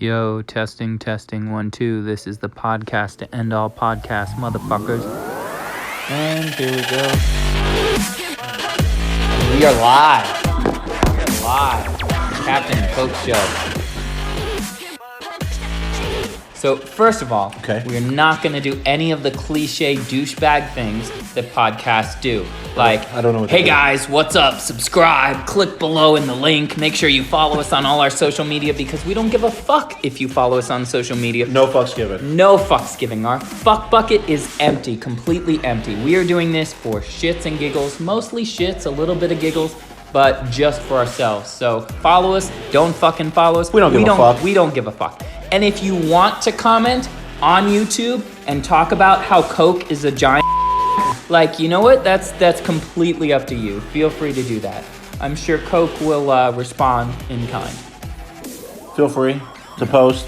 Yo, testing, 1, 2. This is the podcast to end all podcasts, motherfuckers. And here we go. We are live. Captain and Coke Show. So, first of all, we're not going to do any of the cliche douchebag things that podcasts do. Like, I don't know what hey guys, what's up? Subscribe, click below in the link. Make sure you follow us on all our social media because we don't give a fuck if you follow us on social media. No fucks given. No fucks given. Our fuck bucket is empty, completely empty. We are doing this for shits and giggles, mostly shits, a little bit of giggles, but just for ourselves. So follow us, don't fucking follow us. We don't give a fuck. We don't give a fuck. And if you want to comment on YouTube and talk about how Coke is a giant like, you know what? That's completely up to you. Feel free to do that. I'm sure Coke will respond in kind. Feel free to post,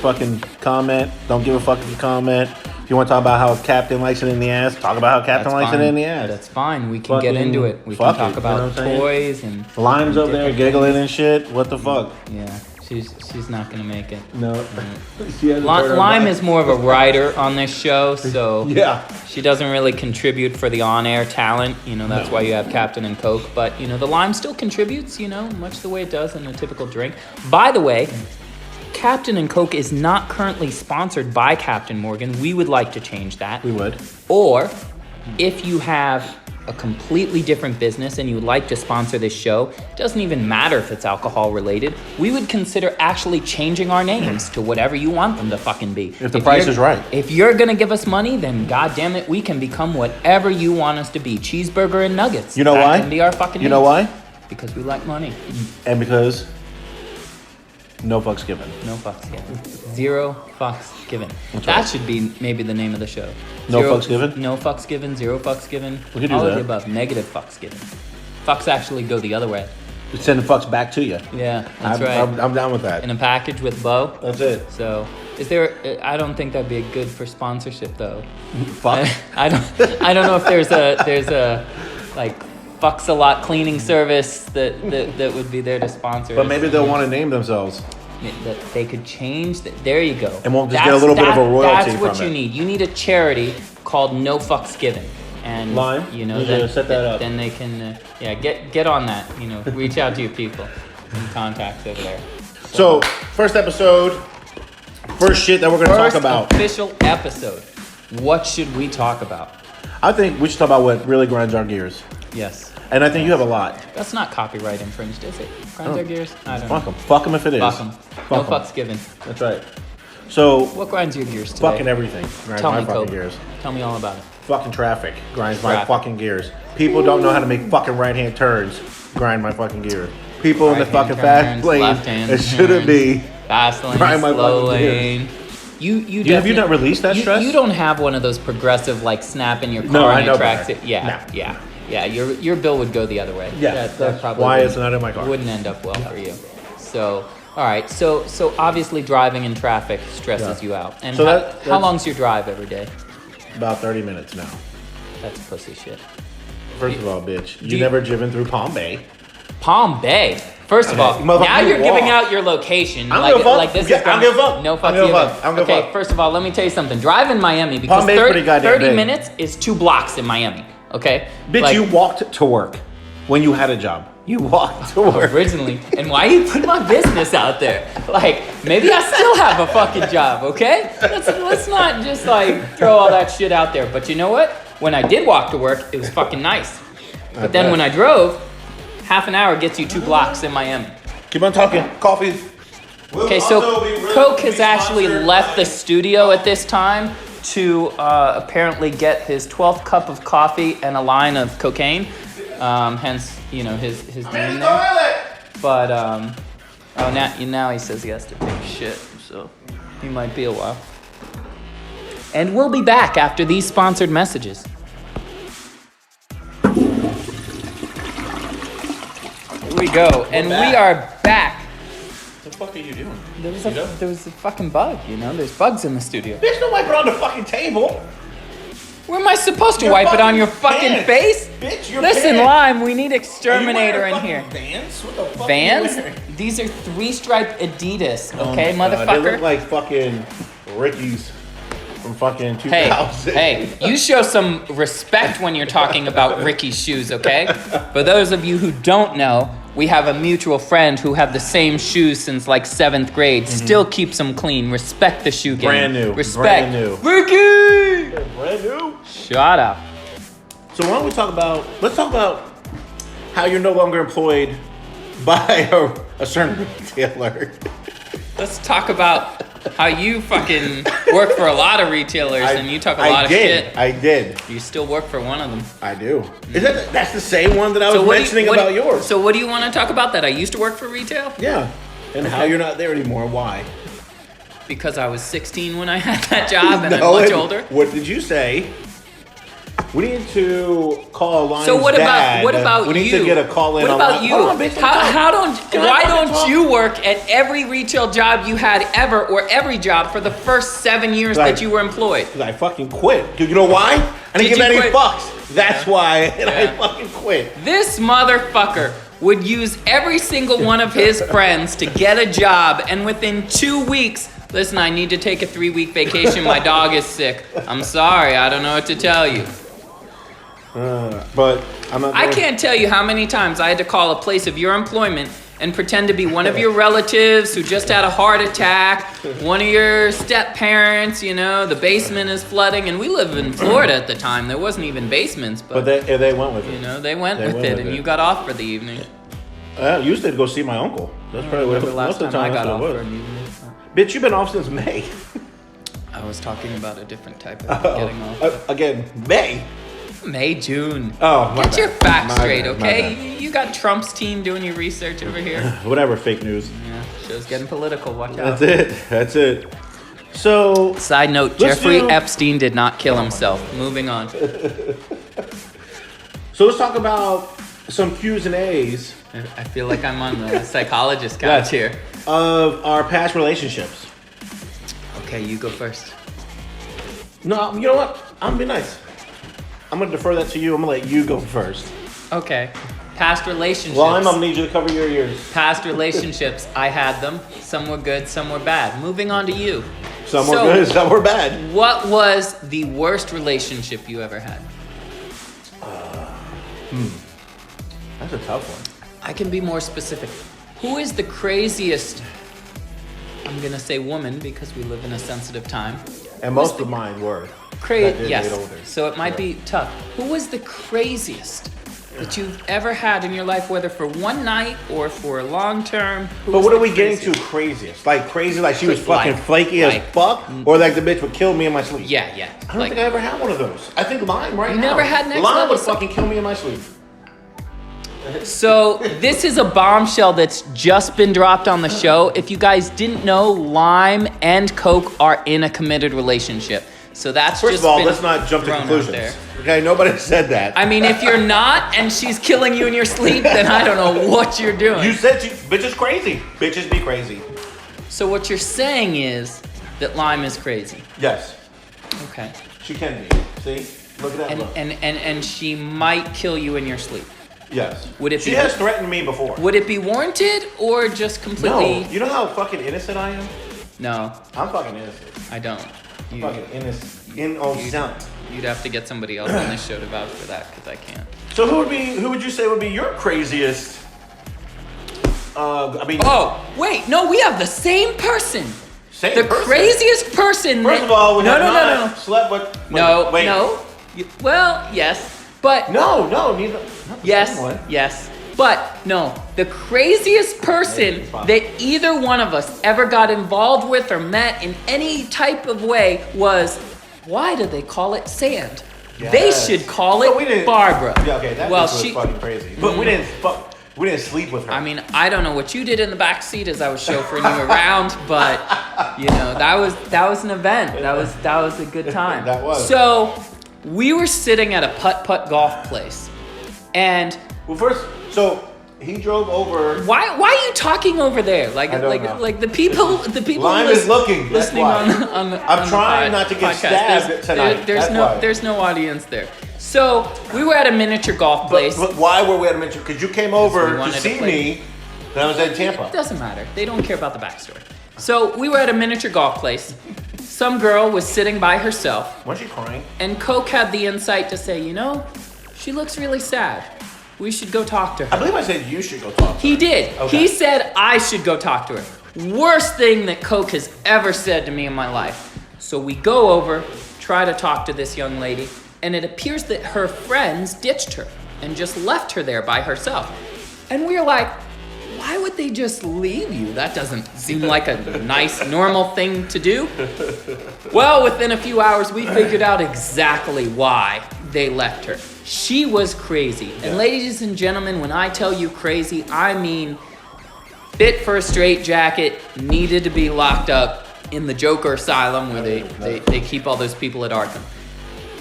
fucking comment. Don't give a fuck if you comment. If you want to talk about how Captain likes it in the ass, talk about how Captain likes it in the ass. That's fine. We can get into it. We can talk about toys and Lime's over there giggling and shit. What the fuck? Yeah. She's not gonna make it. No. Lime is more of a writer on this show, so yeah, she doesn't really contribute for the on-air talent. You know, that's why you have Captain and Coke. But you know, the lime still contributes. You know, much the way it does in a typical drink. By the way, Captain and Coke is not currently sponsored by Captain Morgan. We would like to change that. We would. Or if you have a completely different business and you would like to sponsor this show, it doesn't even matter if it's alcohol related, we would consider actually changing our names to whatever you want them to fucking be. If the price is right. If you're gonna give us money, then goddamn it, we can become whatever you want us to be. Cheeseburger and nuggets. You know why? That can be our fucking You know why? Because we like money. And because no fucks given. No fucks given. 0 fucks given. That's that right. should be maybe the name of the show. No fucks given? No fucks given, 0 fucks given. We could do all that. of the above. Negative fucks given. Fucks actually go the other way. Send the fucks back to you. Yeah, that's I'm down with that. In a package with bow. That's it. So, is there? I don't think that'd be good for sponsorship though. Fuck. I don't know if there's a like fucks a lot cleaning service that would be there to sponsor. But maybe they'll want to name themselves. That they could change. There you go. And we'll just get a little bit of a royalty from it. That's what you need. You need a charity called No Fucks Given. And Lime, you know, then set that up. Then they can, get on that. You know, reach out to your people and contacts over there. So first episode, first shit that we're gonna talk about. Official episode. What should we talk about? I think we should talk about what really grinds our gears. Yes. And I think you have a lot. That's not copyright infringed, is it? Grinds our gears? I don't know. Fuck them. Fuck them if it is. Fuck them. No fucks given. That's right. So what grinds your gears today? fucking everything grinds Tell my me, fucking Coke. gears. Tell me all about it. Fucking traffic grinds my fucking gears. People don't know how to make fucking right-hand turns. Grind my fucking gears. People in the fucking fast lane that shouldn't be. Fast lane, grind my slow fucking lane. gears. Have you not released that stress? You don't have one of those progressive like snap in your car No, I and know it tracks better. it. Yeah. Your bill would go the other way. Yeah, that probably why it's not in my car. Wouldn't end up well for you. So, all right. So obviously driving in traffic stresses you out. And So how long's your drive every day? About 30 minutes now. That's pussy shit. First of all, bitch, you never driven through Palm Bay. Palm Bay. First of all, now you're giving out your location. I don't give a fuck. Like this Yeah, is I don't give a fuck. No fucks I don't give a given. fuck. I don't give a Okay, fuck. first of all, let me tell you something. Drive in Miami because Palm Bay's pretty goddamn 30 big. minutes is 2 blocks in Miami. Okay? Bitch, Like, you walked to work when you had a job. You walked to work. originally. And why you put my business out there? Like, maybe I still have a fucking job, okay? Let's not just like throw all that shit out there. But you know what? When I did walk to work, it was fucking nice. But then when I drove, half an hour gets you 2 blocks in Miami. Keep on talking. Coffee. Okay, so Coke has actually left the studio at this time to apparently get his 12th cup of coffee and a line of cocaine. Hence, you know, his name there. But, now he says he has to take shit, so he might be a while. And we'll be back after these sponsored messages. Here we go, and we are back. What the fuck are you doing? There was a fucking bug, you know? There's bugs in the studio. Bitch, don't wipe it on the fucking table. Where am I supposed to Your wipe it on your fucking fucking pants. face? Bitch, your Listen, pants. Lime, we need Are you exterminator wearing in here. fucking Vans? What the fuck Vans? are you wearing? These are 3-stripe Adidas, Oh okay, my God, motherfucker? They look like fucking Rickies from fucking 2000. Hey, you show some respect when you're talking about Ricky's shoes, okay? For those of you who don't know, we have a mutual friend who had the same shoes since like 7th grade. Still keeps them clean. Respect the shoe game. Brand new. Respect. Brand new. Ricky! Brand new. Shut up. So why don't we talk about, let's talk about how you're no longer employed by a certain retailer. Let's talk about how you fucking work for a lot of retailers and you talk a lot of shit. I did. You still work for one of them. I do. Is that's the same one that I was mentioning about yours? So what do you want to talk about that I used to work for retail? Yeah. And how you're not there anymore. Why? Because I was 16 when I had that job and I'm much older. What did you say? We need to call Lion's So what dad. about you? We need to get a call in. What on about Lion- you? Hold on, bitch, Why don't you work at every retail job you had ever, or every job for the first 7 years that you were employed? Because I fucking quit. Dude, you know why? I didn't Did give you any quit? fucks. That's why and I Yeah. fucking quit. This motherfucker would use every single one of his friends to get a job, and within 2 weeks, listen, I need to take a 3-week vacation. My dog is sick. I'm sorry. I don't know what to tell you. But I'm not. I can't tell you how many times I had to call a place of your employment and pretend to be one of your relatives who just had a heart attack, one of your step parents, you know, the basement is flooding, and we live in Florida at the time. There wasn't even basements, But they went with it. you know, they went with it, and you got off for the evening. I used to go see my uncle. That's probably what Remember most last of the time I time got that's off what for it an was. evening. Bitch, you've been off since May. I was talking about a different type of getting off. Again, May. May, June. Oh, my Get bad. your facts My straight, bad, my okay? bad. You got Trump's team doing your research over here. Whatever, fake news. Yeah, show's getting political. Watch out. That's it. So, Side note, Let's Jeffrey do- Epstein did not kill himself. Moving on. so let's talk about some Q's and A's I feel like I'm on the psychologist couch here. of our past relationships. Okay, you go first. No, you know what? I'm gonna be nice. I'm gonna defer that to you. I'm gonna let you go first. Okay. Past relationships. Well, I'm gonna need you to cover your ears. Past relationships. I had them. Some were good, some were bad. Moving on to you. Some were good, some were bad. What was the worst relationship you ever had? That's a tough one. I can be more specific. Who is the craziest, I'm gonna say woman because we live in a sensitive time. And most of mine were. that did Yes. get older. So it might be tough. Who was the craziest that you've ever had in your life, whether for one night or for long term? But what are we getting to craziest? Like crazy, like she was fucking Like- flaky as fuck? Or like the bitch would kill me in my sleep? Yeah. I don't think I ever had one of those. I think Lime right You now. never had next Lime level would fucking kill me in my sleep. So this is a bombshell that's just been dropped on the show. If you guys didn't know, Lime and Coke are in a committed relationship. So that's First just of all, been let's not jump to thrown out conclusions. there. Okay, nobody said that. I mean, if you're not and she's killing you in your sleep, then I don't know what you're doing. You said bitch is crazy. Bitches be crazy. So what you're saying is that Lime is crazy. Yes, Okay. she can be. See? Look at that And look. and she might kill you in your sleep. Yes. Would it she be- has threatened me before. Would it be warranted or just completely? No. You know how fucking innocent I am? No, I'm fucking innocent. I don't. You, Fucking innocent. you'd have to get somebody else on this show to vouch for that because I can't. So who would you say would be your craziest? I mean, Oh, wait, no, we have the same person. same The person. craziest person. First of all, we no, have no, not no, no, slept with. no, wait. no. Well, yes, but No, neither. Not the yes, same one. yes, but no. The craziest person that either one of us ever got involved with or met in any type of way was, why do they call it sand? They Yes. should call No, it we didn't- Barbara. Yeah, okay, that well, was she. fucking crazy. But we didn't fuck. We didn't sleep with her. I mean, I don't know what you did in the back seat as I was chauffeuring you around, but you know that was an event. That was a good time. That was. So we were sitting at a putt golf place, and well, first, so He drove over. Why are you talking over there? Like the people Lime is looking. listening on I'm trying not to get stabbed tonight. There's no audience there. So we were at a miniature golf place. But why were we at a miniature? Because you came over to see me. Then I was at Tampa. It doesn't matter. They don't care about the backstory. So we were at a miniature golf place. Some girl was sitting by herself. Was she crying? And Coke had the insight to say, she looks really sad. We should go talk to her. I believe I said you should go talk to her. He did. Okay. He said I should go talk to her. Worst thing that Coke has ever said to me in my life. So we go over, try to talk to this young lady, and it appears that her friends ditched her and just left her there by herself. And we're like, why would they just leave you? That doesn't seem like a nice, normal thing to do. Well, within a few hours, we figured out exactly why they left her. She was crazy. Yeah. And ladies and gentlemen, when I tell you crazy, I mean fit for a straitjacket, needed to be locked up in the Joker Asylum where they keep all those people at Arkham.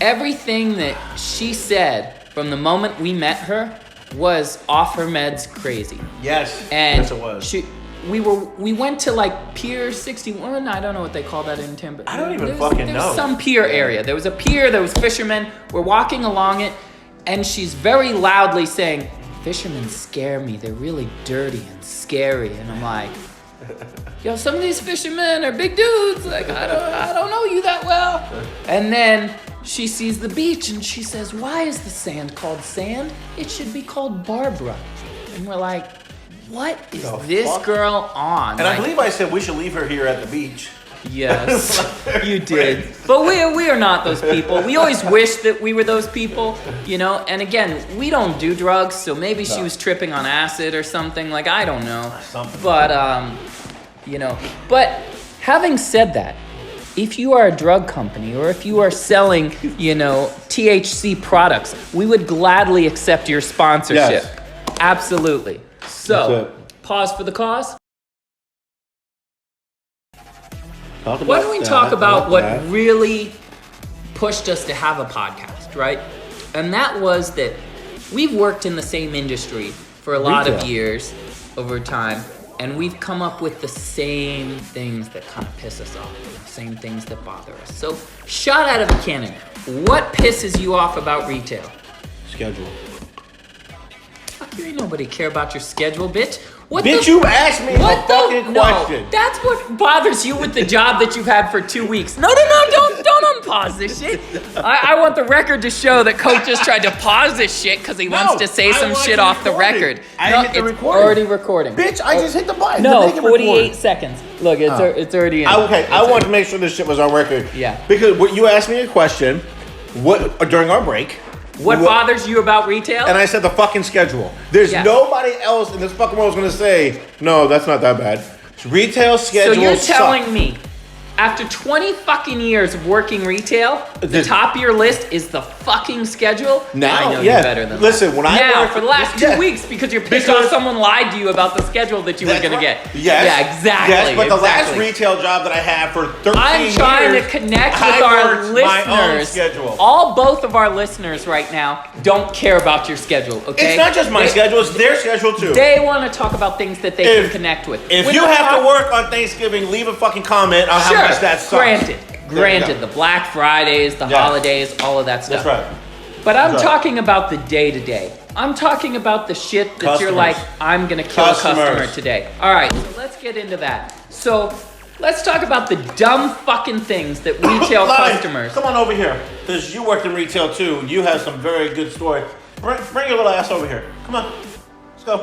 Everything that she said from the moment we met her was off her meds crazy. Yes, and yes it was. We went to like Pier 61. I don't know what they call that in Tampa. I don't even there know. was some pier area. There was a pier. There was fishermen. We're walking along it, and she's very loudly saying, "Fishermen scare me. They're really dirty and scary." And I'm like, "Yo, some of these fishermen are big dudes. Like I don't know you that well." And then she sees the beach and she says, "Why is the sand called sand? It should be called Barbara." And we're like, what is this girl on? And I believe I said we should leave her here at the beach. Yes, you did. But we are not those people. We always wish that we were those people, And again, we don't do drugs, so maybe she was tripping on acid or something. Like, I don't know. But, But having said that, if you are a drug company or if you are selling, THC products, we would gladly accept your sponsorship. Yes. Absolutely. So, pause for the cause. Why don't we talk about what really pushed us to have a podcast, right? And that was that we've worked in the same industry for a lot of years over time. And we've come up with the same things that kind of piss us off, the same things that bother us. So, shot out of a cannon, what pisses you off about retail? Schedule. Fuck you, ain't nobody care about your schedule, bitch. You asked me a fucking question. No, that's what bothers you with the job that you've had for 2 weeks. No, don't unpause this shit. I want the record to show that Coach just tried to pause this shit because he wants to say some shit off the record. It's already recording. Bitch, I just hit the button. No, 48 seconds. Look, it's already in. Okay, I wanted to make sure this shit was on record. Yeah. Because you asked me a question during our break. What bothers you about retail? And I said the fucking schedule. There's nobody else in this fucking world who's going to say, no, that's not that bad. Retail schedule. So you're telling me, after 20 fucking years of working retail, the top of your list is the fucking schedule? Now, I know you better than listen, that. when I worked for the last 2 weeks because you're pissed off someone lied to you about the schedule that you were going to get. Yes. Yeah, exactly. Yes, but the last retail job that I had for 13 years, I'm trying to connect with our listeners. My own schedule. Both of our listeners right now don't care about your schedule, okay? It's not just my schedule, it's their schedule too. They want to talk about things that they can connect with. If you have to work on Thanksgiving, leave a fucking comment on how much that sucks. Granted, the Black Fridays, the holidays, all of that stuff. That's right. But I'm talking about the day-to-day. I'm talking about the shit that you're like, I'm going to kill a customer today. All right, so let's get into that. So let's talk about the dumb fucking things that retail customers... Come on over here, because you worked in retail too. You have some very good story. Bring your little ass over here. Come on, let's go.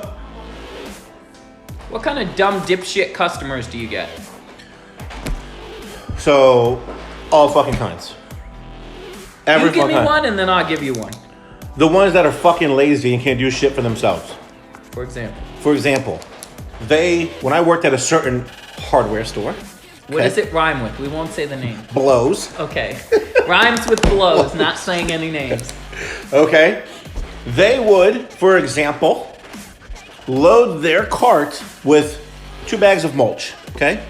What kind of dumb dipshit customers do you get? So, all fucking kinds. You give me one and then I'll give you one. The ones that are fucking lazy and can't do shit for themselves. For example, when I worked at a certain hardware store. What does it rhyme with? We won't say the name. Blows. Okay. Rhymes with blows, not saying any names. Okay. They would, for example, load their cart with 2 bags of mulch. Okay?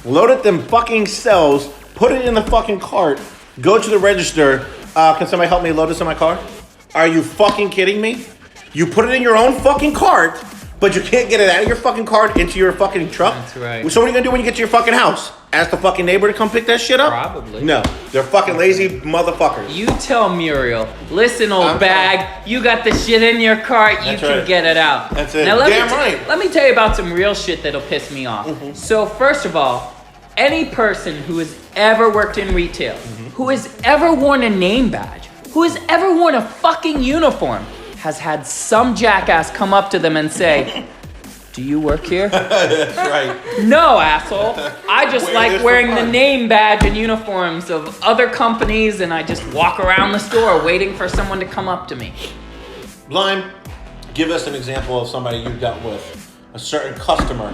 Loaded them fucking cells, put it in the fucking cart, go to the register. Can somebody help me load this in my car? Are you fucking kidding me? You put it in your own fucking cart, but you can't get it out of your fucking car into your fucking truck. That's right. So what are you gonna do when you get to your fucking house? Ask the fucking neighbor to come pick that shit up? Probably. No, they're fucking lazy motherfuckers. You tell Muriel, listen, old I'm bag, you got the shit in your cart, you That's can right. get it out. That's it. Now, Damn right. Let me tell you about some real shit that'll piss me off. So first of all, any person who has ever worked in retail, who has ever worn a name badge, who has ever worn a fucking uniform, has had some jackass come up to them and say, do you work here? That's right. No, asshole. I just Wear like this for wearing the fun. name badge and uniforms of other companies, and I just walk around the store waiting for someone to come up to me. Lime, give us an example of somebody you've dealt with, a certain customer.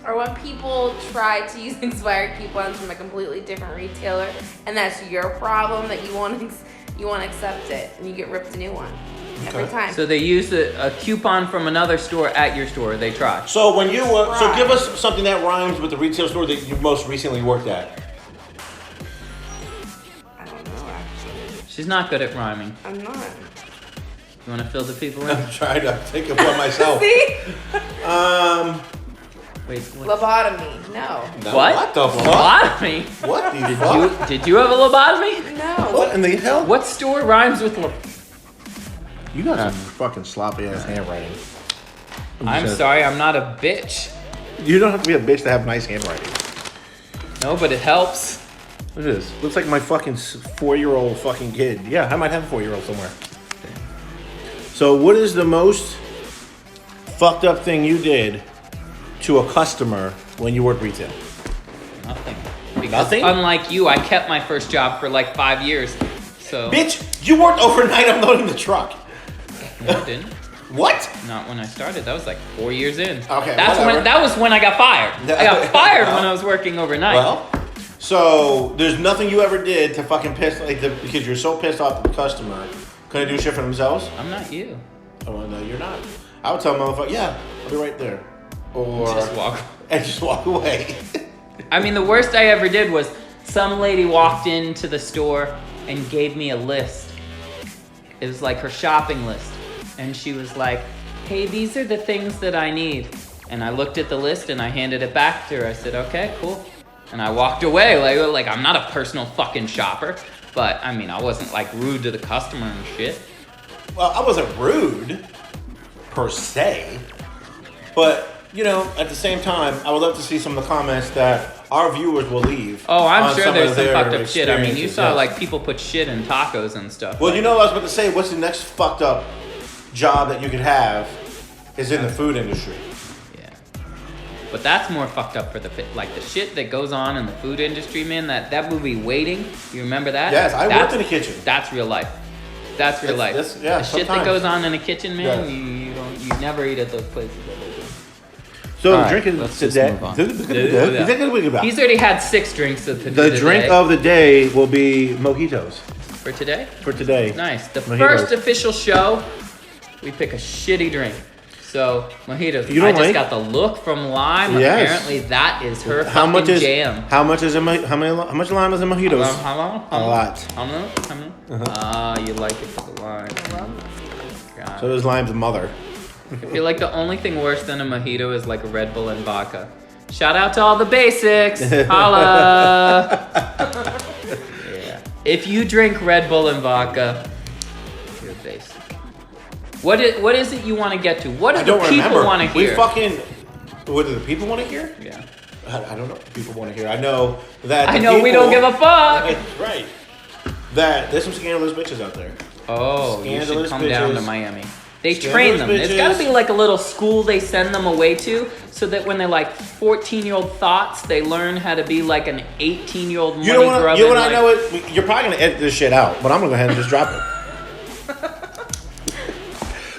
Or when people try to use expired coupons from a completely different retailer, and that's your problem that you want to accept it, and you get ripped a new one every time. So they use a coupon from another store at your store. They try. So when you, so give us something that rhymes with the retail store that you most recently worked at. I don't know, actually. She's not good at rhyming. I'm not. You want to fill the people in? I'm trying to think of one myself. See? Wait, what? Lobotomy. No. No, What? What the fuck? Lobotomy? What the fuck? Did you have a lobotomy? No. What in the hell? What store rhymes with You got some fucking sloppy ass handwriting. I'm sorry, I'm not a bitch. You don't have to be a bitch to have nice handwriting. No, but it helps. What is this? Looks like my fucking 4-year-old fucking kid. Yeah, I might have a 4-year-old somewhere. So what is the most fucked up thing you did to a customer when you worked retail? Nothing. Because Nothing? unlike you, I kept my first job for like 5 years. So Bitch, you worked overnight unloading the truck. No, I didn't. What? Not when I started. That was like 4 years in. Okay, That's whatever. when. That was when I got fired. I got fired when I was working overnight. Well, so there's nothing you ever did to fucking piss because you're so pissed off at the customer couldn't do shit for themselves. I'm not you. Oh well, no, you're not. I would tell a motherfucker, yeah, I'll be right there, or Just walk. and just walk away. I mean, the worst I ever did was some lady walked into the store and gave me a list. It was like her shopping list. And she was like, hey, these are the things that I need. And I looked at the list and I handed it back to her. I said, okay, cool. And I walked away. Like I'm not a personal fucking shopper. But, I mean, I wasn't like rude to the customer and shit. Well, I wasn't rude, per se, but, you know, at the same time, I would love to see some of the comments that our viewers will leave. Oh, I'm on sure some there's of some their fucked up shit. I mean, you experiences, saw yes. like people put shit in tacos and stuff. Well, you know what I was about to say? What's the next fucked up job that you could have is in the food industry. Yeah. But that's more fucked up for the like the shit that goes on in the food industry, man. That movie Waiting, you remember that? Yes, I worked in the kitchen. That's real life. That's real life. Yeah, the shit that sometimes. goes on in a kitchen, man. Yes. You never eat at those places. So All right, drinking let's just today. move on. He's He's already had 6 drinks of the drink of the day will be mojitos for today. for today. Nice. The Mojitos. first official show, we pick a shitty drink. So mojitos. You don't I just like- got the look from Lime. Yes. Apparently that is her How much fucking is jam. how much is how much lime is in mojitos? How A lot. Ah, you like it for the lime. God. So does lime's mother. I feel like the only thing worse than a mojito is like a Red Bull and vodka. Shout out to all the basics. Holla. Yeah. If you drink Red Bull and vodka, you're basic. What is it you want to get to? What I do don't the people remember. want to hear? We fucking. What do the people want to hear? Yeah. I don't know what people want to hear. I know that. I the know we people- don't give a fuck. Right. That there's some scandalous bitches out there. Oh, you should Scandalous come down to bitches. Miami. They Scandalous train them. It's got to bitches. be like a little school they send them away to, so that when they're like 14-year-old thoughts, they learn how to be like an 18-year-old money You know what? grubbing. You know what? I like- know it. You're probably gonna edit this shit out, but I'm gonna go ahead and just drop it.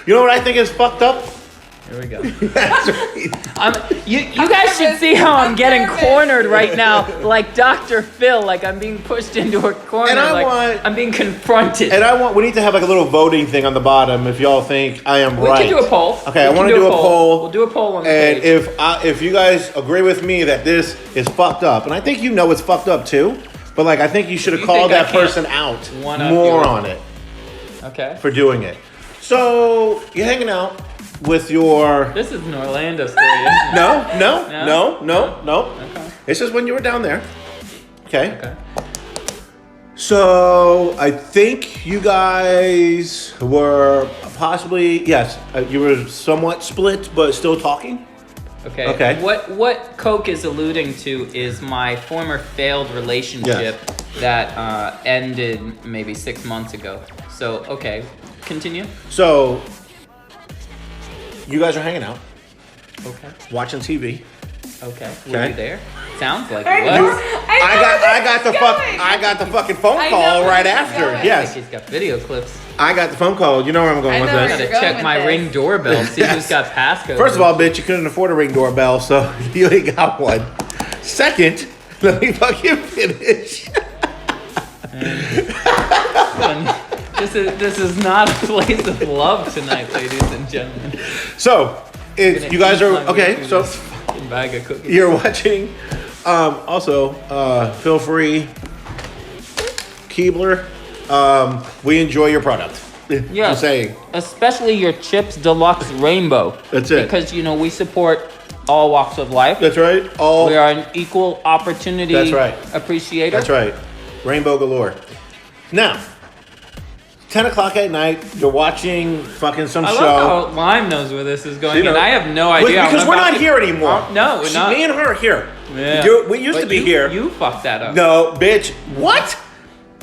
You know what I think is fucked up? Here we go. That's right. You guys should see how I'm getting cornered right now, like Dr. Phil, like I'm being pushed into a corner, And I like want- I'm being confronted. And we need to have like a little voting thing on the bottom if y'all think I am We right. can do a poll. Okay, I We want can to do a poll. We'll do a poll on the And page. if you guys agree with me that this is fucked up, and I think you know it's fucked up too, but like I think you should have You called think I that can't person out one up more your- on it Okay. for doing it. So you're hanging out with your... This is an Orlando story, isn't it? No. Okay. This is when you were down there. Okay. Okay. So I think you guys were possibly, yes, you were somewhat split, but still talking. Okay. What Coke is alluding to is my former failed relationship that ended maybe 6 months ago. So, okay, continue. So you guys are hanging out, Okay. watching TV. Okay. Were Okay. you there? Sounds like I it know. was. I got the fucking phone I know call where right this is after. going. I think Yes, he's got video clips. I got the phone call. You know where I'm going I with know I where this. gotta you're going check with my this. Ring doorbell, see who's got passcode. First of all, bitch, you couldn't afford a Ring doorbell, so you ain't got one. Second, let me fucking finish. This is not a place of love tonight, ladies and gentlemen. So, you guys are okay. So Bag of cookies. you're watching. Also, feel free, Keebler. We enjoy your product. Yeah. Just saying. Especially your Chips Deluxe Rainbow. That's it. Because, we support all walks of life. That's right. All. We are an equal opportunity That's right. appreciator. That's right. Rainbow galore. Now, 10 o'clock at night, you're watching fucking some I show. love how Lime knows where this is going, You know, and I have no idea. Because I'm we're about not to- here anymore. No, we're not. Me and her are here. Yeah. We used But to be you- here. You fucked that up. No, bitch. What?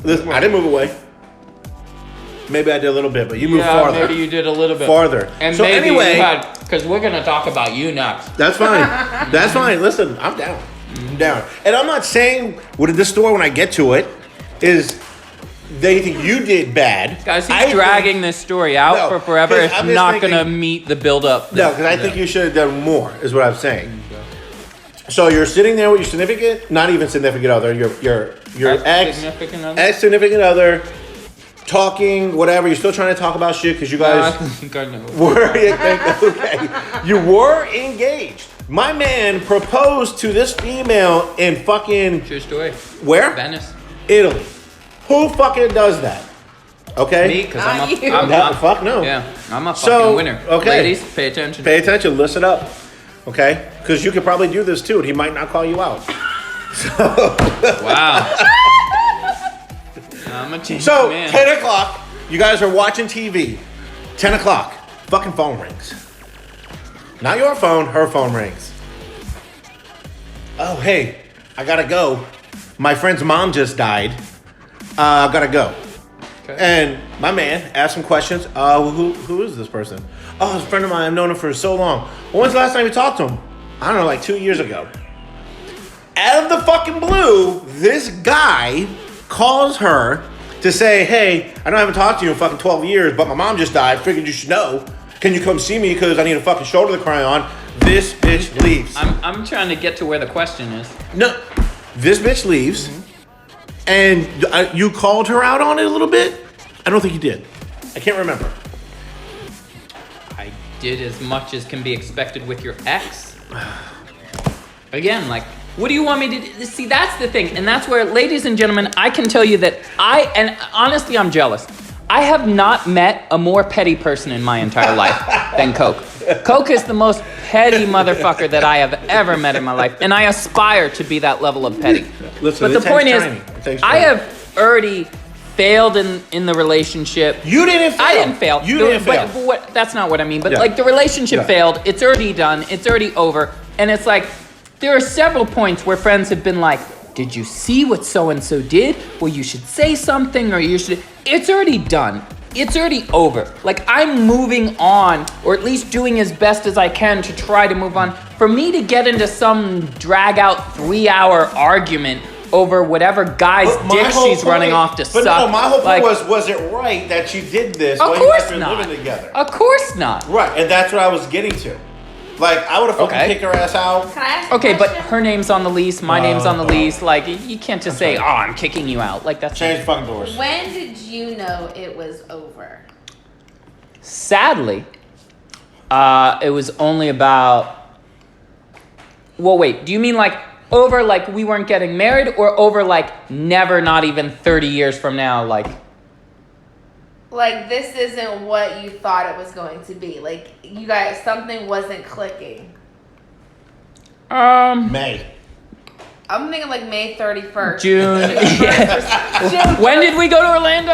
Listen, I didn't move away. Maybe I did a little bit, but you moved farther. Maybe you did a little bit. Farther. And So maybe anyway- you had, because we're going to talk about you next. That's fine. That's fine. Listen, I'm down. I'm down. And I'm not saying with this story when I get to it is they think you did bad. Guys, I he's think- dragging this story out No, for forever. 'cause It's I'm just not going to thinking- meet the build-up. No, because I think you should have done more, is what I'm saying. So you're sitting there with your significant, not even significant other, your Significant other? ex-significant other, talking, whatever. You're still trying to talk about shit because you guys I think I know. were okay. You were engaged. My man proposed to this female in fucking True story. where? Venice. Italy. Who fucking does that? Okay. Me, because Not I'm a... you. I'm That- a- fuck no. Yeah, I'm a So, fucking winner. okay. Ladies, pay attention. Pay attention. Listen up. Okay. Because you could probably do this too, and he might not call you out. Wow. I'm a changed So man. 10 o'clock, you guys are watching TV. 10 o'clock, fucking phone rings. Not your phone, her phone rings. Oh, hey, I gotta go. My friend's mom just died. I gotta go. Okay. And my man asked some questions. Who is this person? Oh, it's a friend of mine. I've known him for so long. Well, when's the last time you talked to him? I don't know, like 2 years ago. Out of the fucking blue, this guy calls her to say, hey, I haven't talked to you in fucking 12 years, but my mom just died. Figured you should know. Can you come see me because I need a fucking shoulder to cry on? This bitch leaves. I'm trying to get to where the question is. No, this bitch leaves. And you called her out on it a little bit? I don't think you did. I can't remember. I did as much as can be expected with your ex. Again, like, what do you want me to do? See, that's the thing. And that's where, ladies and gentlemen, I can tell you that and honestly, I'm jealous. I have not met a more petty person in my entire life than Coke. Coke is the most petty motherfucker that I have ever met in my life. And I aspire to be that level of petty. Listen, But the point is, I have already failed in the relationship. You didn't fail. I didn't fail. You didn't fail. But that's not what I mean. But Yeah. like the relationship Yeah. failed. It's already done. It's already over. And it's like, there are several points where friends have been like, did you see what so-and-so did? Well, you should say something or you should... It's already done. It's already over. Like, I'm moving on, or at least doing as best as I can to try to move on. For me to get into some drag-out 3-hour argument over whatever guy's But my dick whole she's running point- off to but suck. no, my whole point like, was it right that you did this of while you course guys were not. living together? Of course not. Right, and that's what I was getting to. Like, I would have fucking Okay. kicked her ass out. Can I ask a Okay, but question? her name's on the lease, my name's on the lease. Like, you can't just say, "Oh, I'm kicking you out." Like that's Change the fucking doors. When did you know it was over? sadly, it was only about. Well, wait. Do you mean like over like we weren't getting married, or over like never, not even 30 years from now? Like, Like, this isn't what you thought it was going to be. Like, you guys, something wasn't clicking. May. I'm thinking like May 31st. June. Yeah. When did we go to Orlando?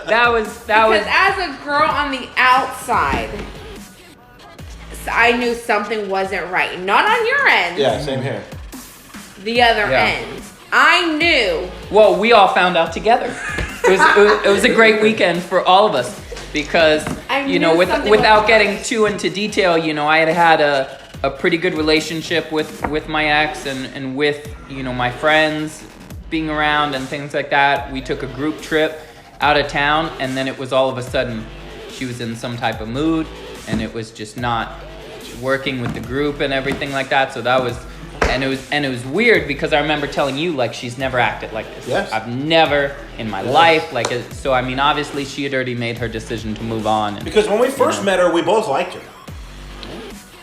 That was. Because as a girl on the outside, I knew something wasn't right. Not on your end. Yeah, same here. The other end. I knew. Well, we all found out together. It was a great weekend for all of us because, you know, without getting too into detail, you know, I had a pretty good relationship with my ex and with, you know, my friends being around and things like that. We took a group trip out of town, and then it was all of a sudden she was in some type of mood, and it was just not working with the group and everything like that. So that was, and it was weird because I remember telling you, like, she's never acted like this. Yes. I've never in my life, like, so I mean, obviously she had already made her decision to move on. And, because when we first met her, we both liked her.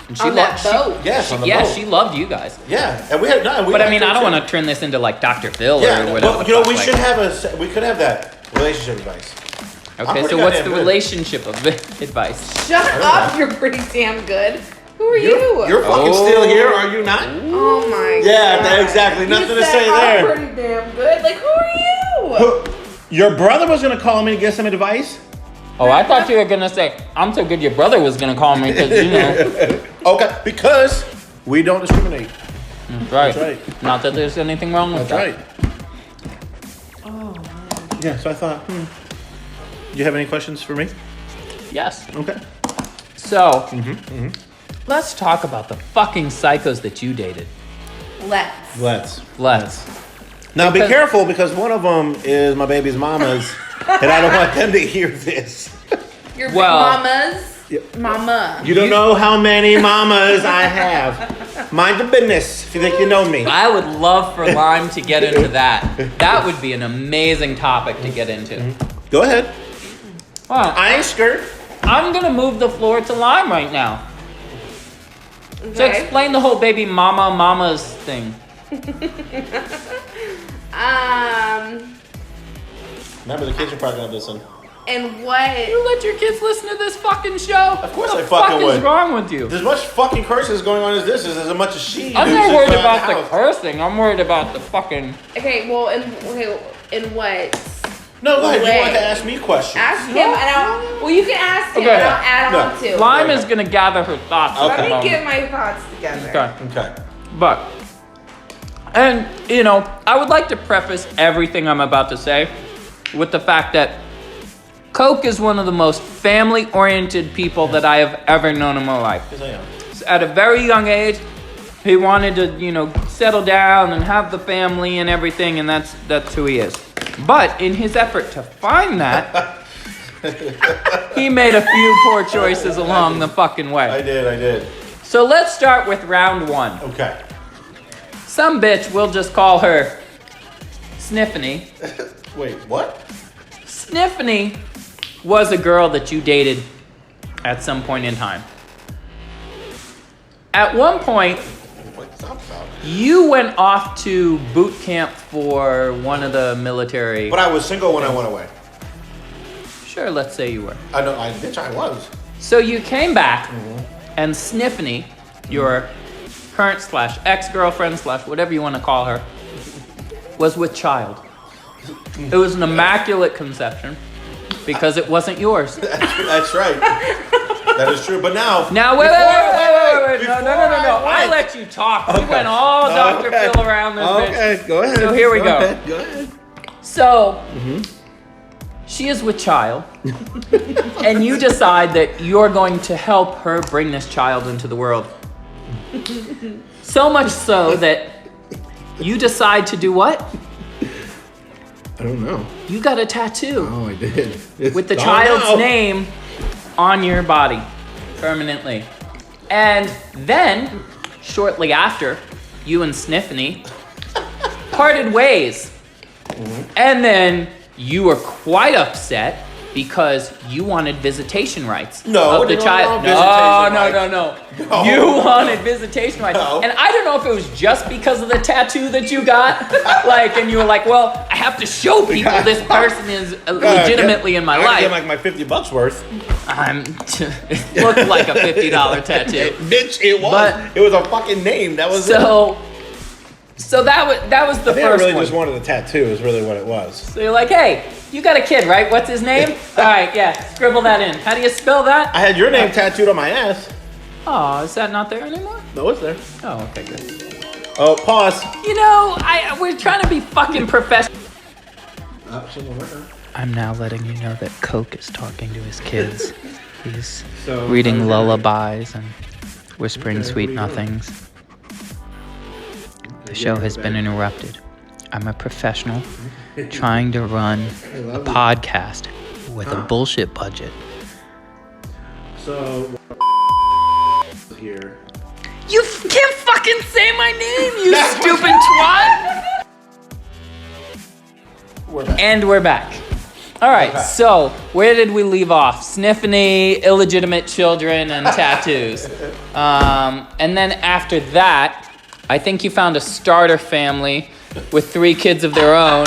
and she On that boat. Yes, on the yeah, boat. she loved you guys. Yeah, and we had no. But I mean, I don't want to turn this into like Dr. Phil Yeah, or whatever. but you know, we like, should have we could have that relationship advice. Okay, so what's the relationship of advice? Shut up, you're pretty damn good. Who are you? You're fucking still here, are you not? Oh my god. Yeah, exactly. Nothing to say there. I'm pretty damn good. Like, who are you? Your brother was gonna call me to get some advice? Oh, I thought you were gonna say I'm so good your brother was gonna call me because you know. Okay, because we don't discriminate. Right. That's right. Not that there's anything wrong with That's that. right. Oh man. Yeah, so I thought, do you have any questions for me? Yes. Okay. So, let's talk about the fucking psychos that you dated. Let's. Now be Because- careful because one of them is my baby's mama's, and I don't want them to hear this. Your Well- mama's mama. You don't know how many mamas I have. Mind the business if you think you know me. I would love for Lime to get into that. That would be an amazing topic to get into. Go ahead. Well, I ain't scared. I'm gonna move the floor to Lime right now. So Okay. explain the whole baby mamas thing. Remember, the kids are probably gonna listen. And what? You let your kids listen to this fucking show? Of course what I the fucking fuck would. is wrong with you? As much fucking cursing going on as this is as much as she. I'm does not in worried front of about the house. cursing. I'm worried about the fucking. Okay, well, in what? No, go ahead. You Way. want to ask me questions? Ask him, and well, you can ask him, Okay. and I'll add No. on too. Lime is gonna gather her thoughts. at the Let me moment. get my thoughts together. Okay. Okay. But, and you know, I would like to preface everything I'm about to say with the fact that Coke is one of the most family-oriented people that I have ever known in my life. Yes, I am. At a very young age, he wanted to, you know, settle down and have the family and everything, and that's who he is. But in his effort to find that, he made a few poor choices along the fucking I way. did. So let's start with round one. Okay. Some bitch, we'll just call her Sniffany. Wait, what? Sniffany was a girl that you dated at some point in time. At one point, What's up, pal? you went off to boot camp for one of the military. But I was single when I went away. Sure, let's say you were. I know. Bitch, I was. So you came back, and Sniffany, your current / ex-girlfriend / whatever you want to call her, was with child. It was an immaculate conception because it wasn't yours. That's right. That is true. But now. Now wait. Before No. I went. let you talk. We went all Dr. Phil around this bitch. Okay, go ahead. So here we go. Ahead, go ahead. So, she is with child, and you decide that you're going to help her bring this child into the world. So much so that you decide to do what? I don't know. You got a tattoo Oh, I did. with the child's name on your body permanently. And then, shortly after, you and Sniffany parted ways. And then you were quite upset because you wanted visitation rights No, of the no, child. no, visitation No. No. You wanted visitation rights. No. And I don't know if it was just because of the tattoo that you got. And you were like, well, I have to show people this person is legitimately in my I gotta life. get like my $50 worth. It looked like a $50 tattoo. Bitch, it was. But- It was a fucking name. That was it. So that was the I think I first really one. just wanted a tattoo is really what it was. So you're like, hey, you got a kid, right? What's his name? All right, yeah, scribble that in. How do you spell that? I had your name tattooed on my ass. Oh, is that not there anymore? No, it's there. Oh, okay, good. Oh, pause. You know, we're trying to be fucking professional. I'm now letting you know that Coke is talking to his kids. He's reading lullabies and whispering sweet nothings. The show has been interrupted. I'm a professional trying to run a podcast with a bullshit budget. So here. You can't fucking say my name, you stupid twat! We're back. And we're back. All right, so where did we leave off? Sniffany, illegitimate children, and tattoos. And then after that, I think you found a starter family with 3 kids of their own.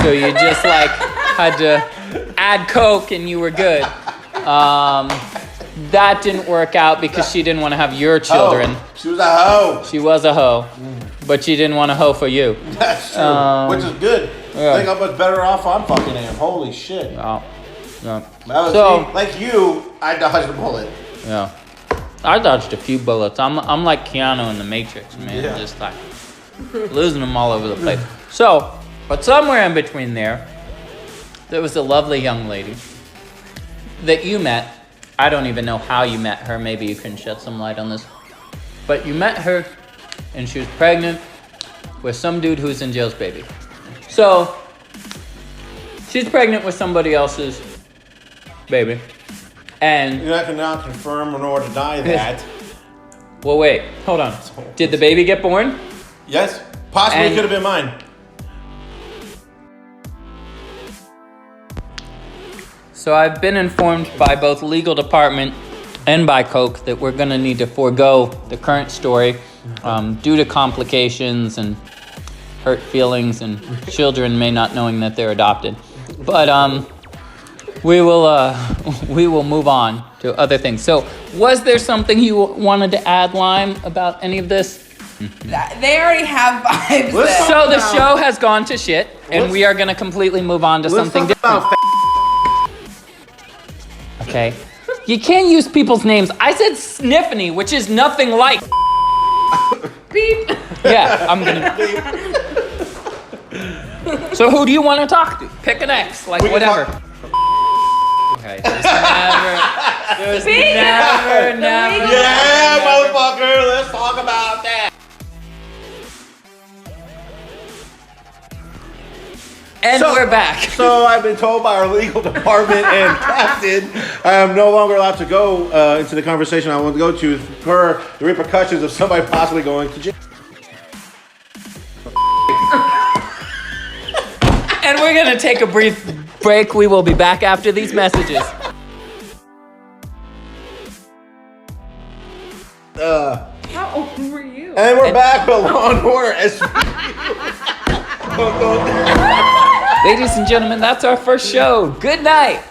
So you just like had to add Coke and you were good. That didn't work out because she didn't want to have your children. Oh, she was a hoe. She was a hoe, but she didn't want a hoe for you. That's true. Which is good. yeah. I think I'm much better off on fucking am. Holy shit. Oh, yeah. That was So- me. Like you, I dodged a bullet. Yeah. I dodged a few bullets. I'm like Keanu in the Matrix, man. Yeah. Just like losing them all over the place. So, but somewhere in between there was a lovely young lady that you met. I don't even know how you met her. Maybe you can shed some light on this. But you met her, and she was pregnant with some dude who's in jail's baby. So, she's pregnant with somebody else's baby. And You're not gonna confirm nor deny that. well, wait, hold on. Did the baby get born? Yes, possibly And- could have been mine. So I've been informed by both legal department and by Coke that we're gonna need to forego the current story due to complications and hurt feelings and children may not knowing that they're adopted. But we will move on to other things. So was there something you wanted to add, Lime, about any of this? They already have vibes. Let's that- So the show has gone to shit, and Let's- we are gonna completely move on to Let's something talk different. about Okay. You can't use people's names. I said Sniffany, which is nothing like. Beep. Yeah, I'm gonna. So who do you want to talk to? Pick an ex, like We can whatever. talk- Okay. There's Speak. never. Yeah, motherfucker, let's talk about that. And So- we're back. So I've been told by our legal department and captain I am no longer allowed to go into the conversation I want to go to per the repercussions of somebody possibly going to jail. And we're gonna take a brief break. We will be back after these messages. How old were you? And we're back with Law and Order Ladies and gentlemen, that's our first show. Good night.